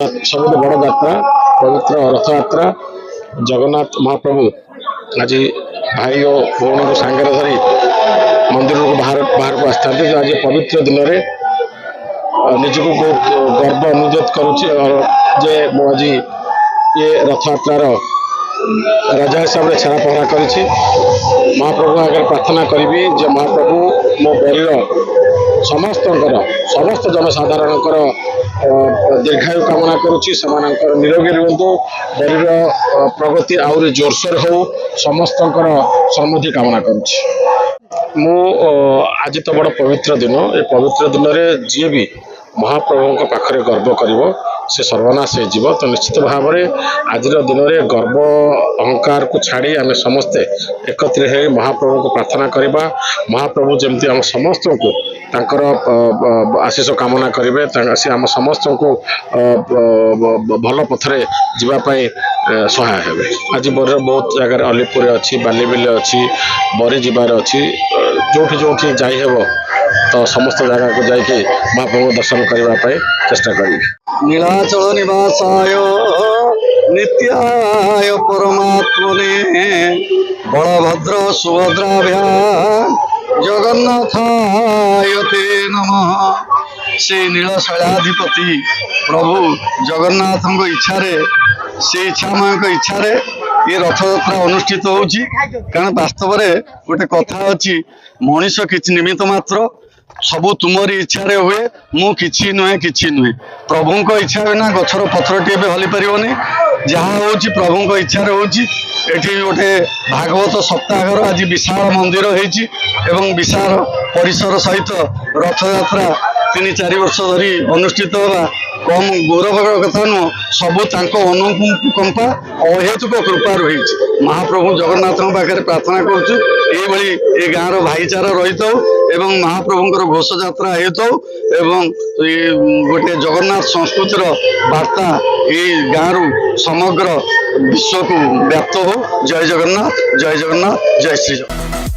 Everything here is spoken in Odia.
ସବୁଠୁ ବଡ଼ ଯାତ୍ରା ପବିତ୍ର ରଥଯାତ୍ରା ଜଗନ୍ନାଥ ମହାପ୍ରଭୁ ଆଜି ଭାଇ ଓ ଭଉଣୀଙ୍କୁ ସାଙ୍ଗରେ ଧରି ମନ୍ଦିରକୁ ବାହାରକୁ ଆସିଥାନ୍ତି। ଆଜି ପବିତ୍ର ଦିନରେ ନିଜକୁ ବହୁତ ଗର୍ବ ଅନୁଭବ କରୁଛି ଯେ ମୁଁ ଆଜି ଏ ରଥଯାତ୍ରାର ରାଜା ହିସାବରେ ଛେରା ପହଁରା କରିଛି। ମହାପ୍ରଭୁଙ୍କ ଆଗରେ ପ୍ରାର୍ଥନା କରିବି ଯେ ମହାପ୍ରଭୁ ମୋ ବରିର ସମସ୍ତ ଜନସାଧାରଣଙ୍କର ଦୀର୍ଘାୟୁ କାମନା କରୁଛି। ସେମାନଙ୍କର ନିରୋଗୀ ରୁହନ୍ତୁ, ବରିର ପ୍ରଗତି ଆହୁରି ଜୋରସୋର ହଉ, ସମସ୍ତଙ୍କର ସମୃଦ୍ଧି କାମନା କରୁଛି। ମୁଁ ଆଜି ତ ବଡ଼ ପବିତ୍ର ଦିନ, ଏ ପବିତ୍ର ଦିନରେ ଯିଏ ବି ମହାପ୍ରଭୁଙ୍କ ପାଖରେ ଗର୍ବ କରିବ ସେ ସର୍ବନାଶ ହେଇଯିବ। ତ ନିଶ୍ଚିତ ଭାବରେ ଆଜିର ଦିନରେ ଗର୍ବ ଅହଙ୍କାରକୁ ଛାଡ଼ି ଆମେ ସମସ୍ତେ ଏକତ୍ରିତ ହୋଇ ମହାପ୍ରଭୁଙ୍କୁ ପ୍ରାର୍ଥନା କରିବା। ମହାପ୍ରଭୁ ଯେମିତି ଆମ ସମସ୍ତଙ୍କୁ ତାଙ୍କର ଆଶୀଷ କାମନା କରିବେ, ସେ ଆମ ସମସ୍ତଙ୍କୁ ଭଲ ପଥରେ ଯିବା ପାଇଁ ସହାୟ ହେବେ। ଆଜି ବରିର ବହୁତ ଜାଗାରେ ଅଲିପୁରରେ ଅଛି, ବାଲିବିଲରେ ଅଛି, ବରି ଯିବାର ଅଛି। ଯୋଉଠି ଯାଇ ହେବ ତ ସମସ୍ତ ଜାଗାକୁ ଯାଇକି ମହାପ୍ରଭୁଙ୍କୁ ଦର୍ଶନ କରିବା ପାଇଁ ଚେଷ୍ଟା କରିବି। ନୀଳାଚଳ ନିବାସାୟ ନିତ୍ୟାୟ ପରମାତ୍ମନେ ବଳଭଦ୍ର ସୁଭଦ୍ରାଭ୍ୟା ଜଗନ୍ନାଥାୟ ତେ ନମଃ। ସେ ନୀଳଶୈଳାଧିପତି ପ୍ରଭୁ ଜଗନ୍ନାଥଙ୍କ ଇଚ୍ଛାରେ, ସେ ଇଚ୍ଛାମୟଙ୍କ ଇଚ୍ଛାରେ ଏ ରଥଯାତ୍ରା ଅନୁଷ୍ଠିତ ହେଉଛି। କାରଣ ବାସ୍ତବରେ ଗୋଟେ କଥା ଅଛି, ମଣିଷ କିଛି ନିମିତ୍ତ ମାତ୍ର, ସବୁ ତୁମରି ଇଚ୍ଛାରେ ହୁଏ, ମୁଁ କିଛି ନୁହେଁ। ପ୍ରଭୁଙ୍କ ଇଚ୍ଛା ବିନା ଗଛର ପତ୍ରଟିଏ ବି ହଲି ପାରିବନି। ଯାହା ହେଉଛି ପ୍ରଭୁଙ୍କ ଇଚ୍ଛାରେ ହେଉଛି। ଏଠି ଗୋଟେ ଭାଗବତ ସପ୍ତାହର ଆଜି ବିଶାଳ ମନ୍ଦିର ହେଇଛି ଏବଂ ବିଶାଳ ପରିସର ସହିତ ରଥଯାତ୍ରା 3-4 ବର୍ଷ ଧରି ଅନୁଷ୍ଠିତ ହେବା କମ୍ ଗୌରବର କଥା ନୁହଁ। ସବୁ ତାଙ୍କ ଅନୁକମ୍ପା ଅହେତୁକ କୃପାରୁ ହେଇଛି। ମହାପ୍ରଭୁ ଜଗନ୍ନାଥଙ୍କ ପାଖରେ ପ୍ରାର୍ଥନା କରୁଛୁ ଏଇଭଳି ଏ ଗାଁର ଭାଇଚାରା ରହିଥାଉ ଏବଂ ମହାପ୍ରଭୁଙ୍କର ଘୋଷଯାତ୍ରା ହେଉଥାଉ ଏବଂ ଗୋଟେ ଜଗନ୍ନାଥ ସଂସ୍କୃତିର ବାର୍ତ୍ତା ଏଇ ଗାଁରୁ ସମଗ୍ର ବିଶ୍ୱକୁ ବ୍ୟାପ୍ତ ହଉ। ଜୟ ଜଗନ୍ନାଥ, ଜୟ ଜଗନ୍ନାଥ, ଜୟ ଶ୍ରୀ ଜଗନ୍ନାଥ।